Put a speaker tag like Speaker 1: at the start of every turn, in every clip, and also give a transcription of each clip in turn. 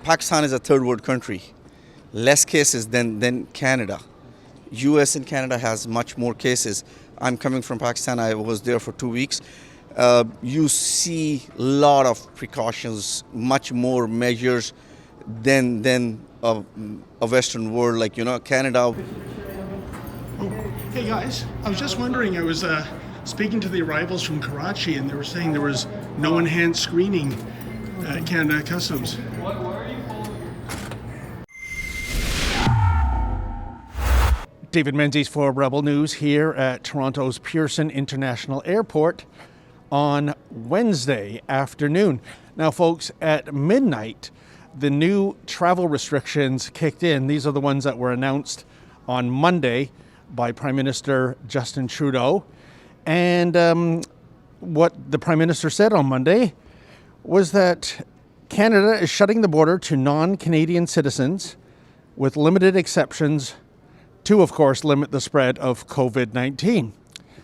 Speaker 1: Pakistan is a third world country, less cases than Canada. US and Canada has much more cases. I'm coming from Pakistan. I was there for 2 weeks. You see a lot of precautions, much more measures than a Western world like Canada.
Speaker 2: Hey guys, I was just wondering, I was speaking to the arrivals from Karachi and they were saying there was no enhanced screening at Canada Customs. David Menzies for Rebel News here at Toronto's Pearson International Airport on Wednesday afternoon. Now folks, at midnight, the new travel restrictions kicked in. These are the ones that were announced on Monday by Prime Minister Justin Trudeau. And what the Prime Minister said on Monday was that Canada is shutting the border to non-Canadian citizens with limited exceptions to, of course, limit the spread of COVID-19.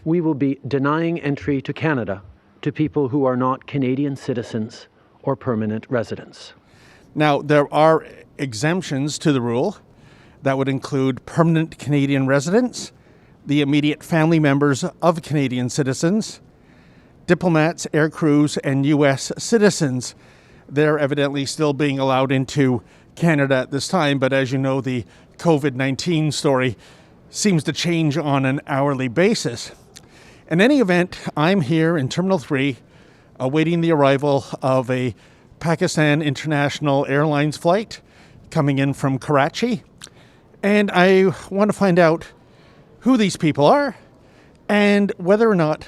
Speaker 3: We will be denying entry to Canada to people who are not Canadian citizens or permanent residents.
Speaker 2: Now, there are exemptions to the rule that would include permanent Canadian residents, the immediate family members of Canadian citizens, diplomats, air crews, and U.S. citizens. They're evidently still being allowed into Canada at this time, but as you know, the COVID-19 story seems to change on an hourly basis. In any event, I'm here in Terminal 3 awaiting the arrival of a Pakistan International Airlines flight coming in from Karachi. And I want to find out who these people are and whether or not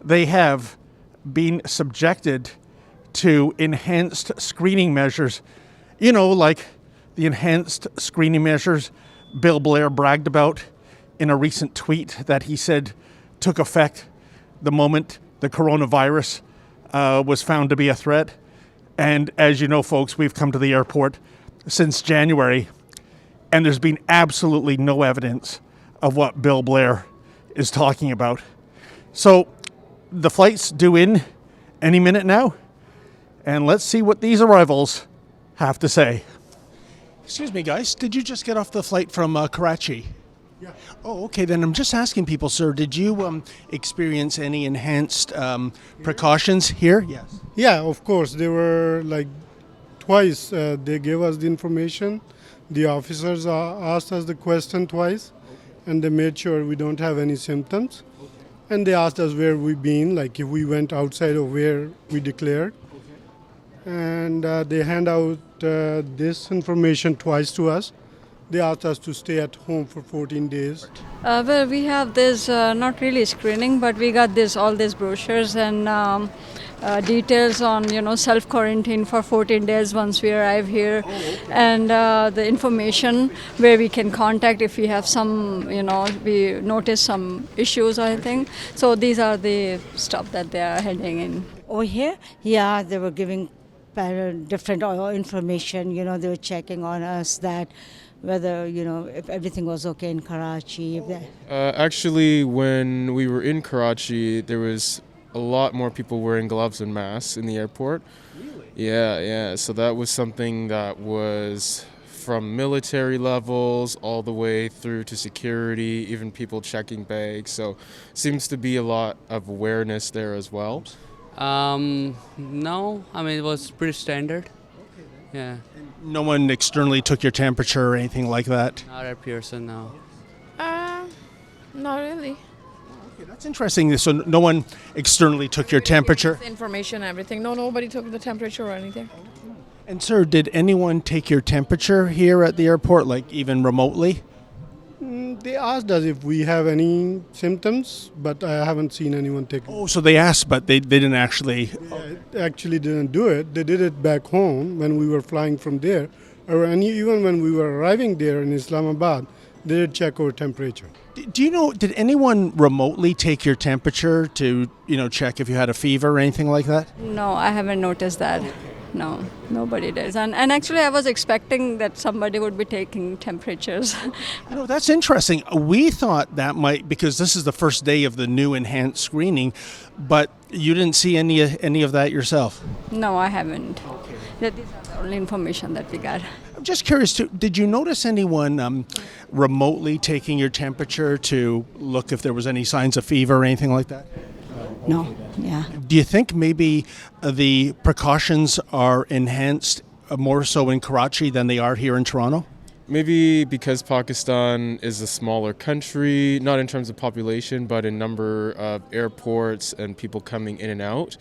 Speaker 2: they have been subjected to enhanced screening measures. You know, like the enhanced screening measures Bill Blair bragged about in a recent tweet that he said took effect the moment the coronavirus was found to be a threat. And as you know, folks, we've come to the airport since January, and there's been absolutely no evidence of what Bill Blair is talking about. So the flight's due in any minute now, and let's see what these arrivals have to say. Excuse me, guys, did you just get off the flight from Karachi? Yeah. Oh, okay, then I'm just asking people, sir, did you experience any enhanced precautions here? Yes.
Speaker 4: Yeah, of course. They were like twice. They gave us the information. The officers asked us the question twice, and they made sure we don't have any symptoms. And they asked us where we've been, like if we went outside of where we declared. And they hand out this information twice to us. They asked us to stay at home for 14 days.
Speaker 5: Well, we have this, not really screening, but we got all these brochures and details on, self-quarantine for 14 days once we arrive here. Oh, okay. And the information where we can contact if we have some, we notice some issues or anything. So these are the stuff that they are handing in.
Speaker 6: Over here, yeah, they were giving different information, they were checking on us that whether, if everything was okay in Karachi.
Speaker 7: Actually, when we were in Karachi, there was a lot more people wearing gloves and masks in the airport. Really? Yeah. So that was something that was from military levels all the way through to security, even people checking bags. So seems to be a lot of awareness there as well.
Speaker 8: No, it was pretty standard. Yeah.
Speaker 2: No one externally took your temperature or anything like that?
Speaker 8: Not at Pearson, no.
Speaker 9: Not really.
Speaker 2: Okay, that's interesting. So no one externally took your temperature?
Speaker 9: Information, everything. No, nobody took the temperature or anything.
Speaker 2: And sir, did anyone take your temperature here at the airport, like even remotely?
Speaker 4: They asked us if we have any symptoms, but I haven't seen anyone take it.
Speaker 2: Oh, so they asked, but they didn't actually...
Speaker 4: They actually didn't do it. They did it back home when we were flying from there. And even when we were arriving there in Islamabad, they did check our temperature.
Speaker 2: Do you know, did anyone remotely take your temperature to, check if you had a fever or anything like that?
Speaker 5: No, I haven't noticed that. No, nobody does. And actually, I was expecting that somebody would be taking temperatures.
Speaker 2: That's interesting. We thought that might, because this is the first day of the new enhanced screening, but You didn't see any of that yourself?
Speaker 5: No, I haven't. These are the only information that we got.
Speaker 2: I'm just curious too, did you notice anyone remotely taking your temperature to look if there was any signs of fever or anything like that?
Speaker 6: No, yeah.
Speaker 2: Do you think maybe the precautions are enhanced more so in Karachi than they are here in Toronto?
Speaker 7: Maybe because Pakistan is a smaller country, not in terms of population, but in number of airports and people coming in and out.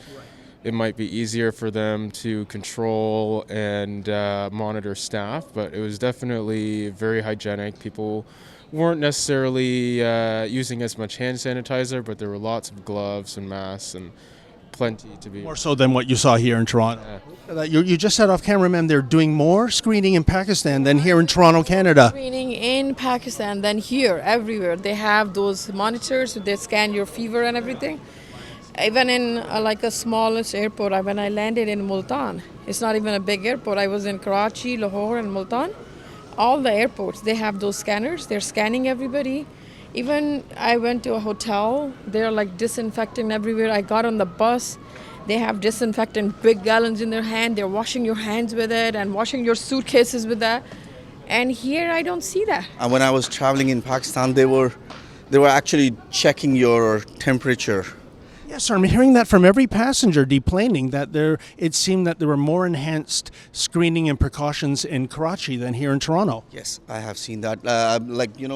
Speaker 7: It might be easier for them to control and monitor staff, but it was definitely very hygienic. People weren't necessarily using as much hand sanitizer, but there were lots of gloves and masks and plenty to be.
Speaker 2: More so than what you saw here in Toronto. You just said off camera, ma'am, they're doing more screening in Pakistan than here in Toronto, Canada.
Speaker 9: Screening in Pakistan than here, everywhere. They have those monitors, they scan your fever and everything. Even in like a smallest airport, when I landed in Multan, it's not even a big airport. I was in Karachi, Lahore, and Multan. All the airports, they have those scanners. They're scanning everybody. Even I went to a hotel, they're like disinfecting everywhere. I got on the bus, they have disinfectant, big gallons in their hand. They're washing your hands with it and washing your suitcases with that. And here I don't see that.
Speaker 1: When I was traveling in Pakistan, they were actually checking your temperature.
Speaker 2: Yes, sir. I'm hearing that from every passenger deplaning that it seemed that there were more enhanced screening and precautions in Karachi than here in Toronto.
Speaker 1: Yes, I have seen that.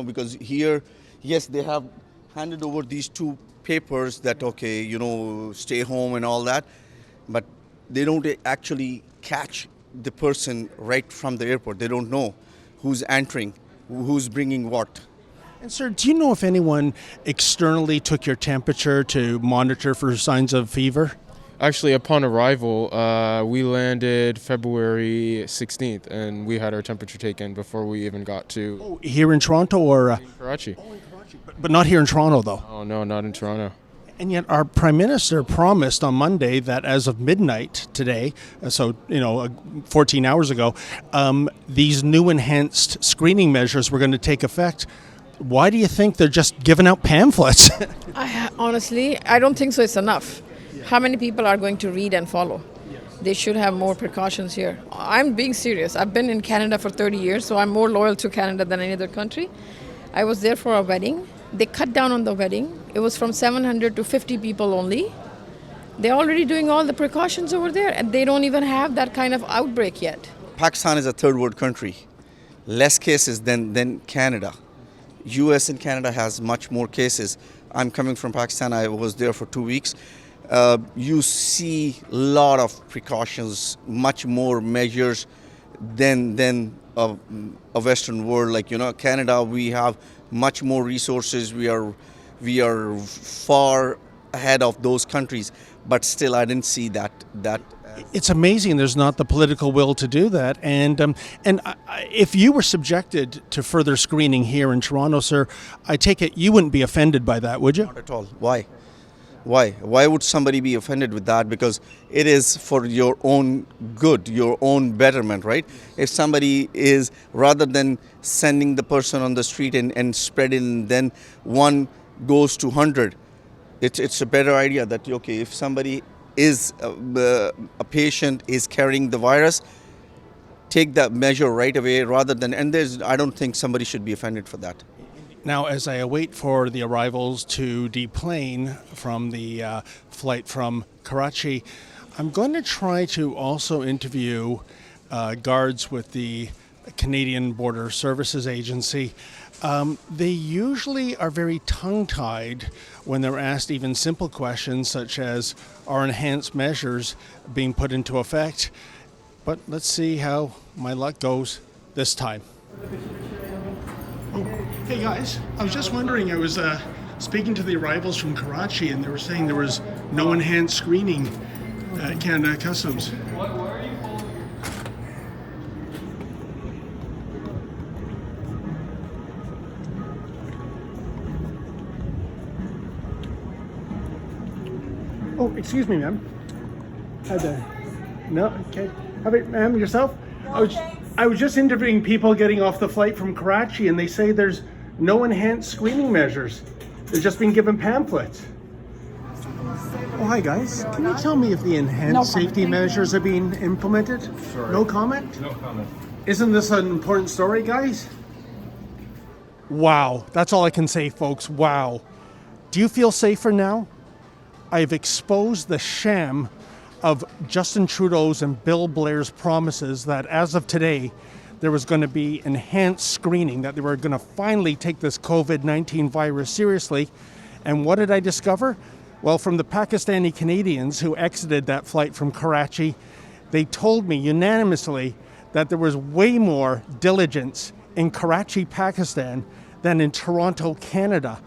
Speaker 1: Because here, yes, they have handed over these two papers that, stay home and all that, but they don't actually catch the person right from the airport. They don't know who's entering, who's bringing what.
Speaker 2: And sir, do you know if anyone externally took your temperature to monitor for signs of fever?
Speaker 7: Actually, upon arrival, we landed February 16th, and we had our temperature taken before we even got to
Speaker 2: Here in Toronto or?
Speaker 7: Karachi.
Speaker 2: But not here in Toronto, though.
Speaker 7: Oh, no, not in Toronto.
Speaker 2: And yet our Prime Minister promised on Monday that as of midnight today, 14 hours ago, these new enhanced screening measures were going to take effect. Why do you think they're just giving out pamphlets?
Speaker 9: Honestly, I don't think so. It's enough. How many people are going to read and follow? They should have more precautions here. I'm being serious. I've been in Canada for 30 years, so I'm more loyal to Canada than any other country. I was there for a wedding. They cut down on the wedding. It was from 700 to 50 people only. They're already doing all the precautions over there, and they don't even have that kind of outbreak yet.
Speaker 1: Pakistan is a third world country. Less cases than Canada. US and Canada has much more cases. I'm coming from Pakistan. I was there for 2 weeks. You see a lot of precautions, much more measures than a Western world. Canada, we have much more resources. We are far ahead of those countries. But still, I didn't see that.
Speaker 2: It's amazing there's not the political will to do that. And if you were subjected to further screening here in Toronto, sir, I take it you wouldn't be offended by that, would you?
Speaker 1: Not at all. Why? Why would somebody be offended with that? Because it is for your own good, your own betterment, right? If somebody is, rather than sending the person on the street and spreading, then one goes to 100, it's a better idea that, if somebody is a patient is carrying the virus, take that measure right away rather than, I don't think somebody should be offended for that.
Speaker 2: Now, as I await for the arrivals to deplane from the flight from Karachi, I'm going to try to also interview guards with the Canadian Border Services Agency. They usually are very tongue-tied when they're asked even simple questions such as, are enhanced measures being put into effect? But let's see how my luck goes this time. Hey guys, I was just wondering, I was speaking to the arrivals from Karachi and they were saying there was no enhanced screening at Canada Customs. Oh, excuse me, ma'am. No, okay. How about, ma'am, yourself? I was just interviewing people getting off the flight from Karachi, and they say there's no enhanced screening measures. They're just being given pamphlets. Oh, hi guys. Can you tell me if the enhanced safety measures are being implemented? Sorry. No comment? No comment. Isn't this an important story, guys? Wow. That's all I can say, folks. Wow. Do you feel safer now? I've exposed the sham of Justin Trudeau's and Bill Blair's promises that as of today, there was going to be enhanced screening, that they were going to finally take this COVID-19 virus seriously. And what did I discover? Well, from the Pakistani Canadians who exited that flight from Karachi, they told me unanimously that there was way more diligence in Karachi, Pakistan than in Toronto, Canada.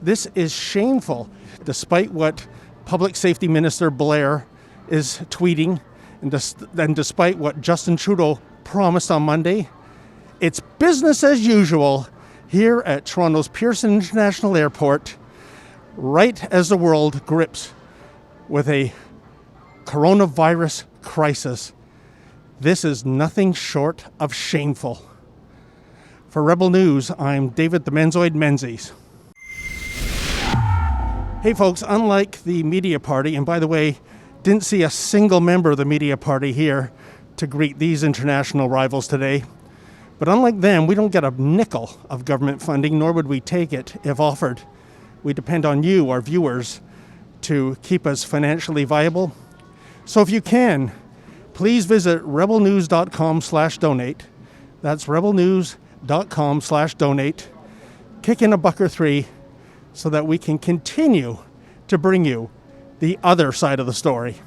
Speaker 2: This is shameful, despite what Public Safety Minister Blair is tweeting, and despite what Justin Trudeau promised on Monday. It's business as usual here at Toronto's Pearson International Airport, right as the world grips with a coronavirus crisis. This is nothing short of shameful. For Rebel News, I'm David the Menzoid Menzies. Hey folks, unlike the media party, and by the way, didn't see a single member of the media party here to greet these international rivals today, but unlike them, we don't get a nickel of government funding, nor would we take it if offered. We depend on you, our viewers, to keep us financially viable. So if you can, please visit rebelnews.com/donate. That's rebelnews.com/donate. Kick in $1 or $3 so that we can continue to bring you the other side of the story.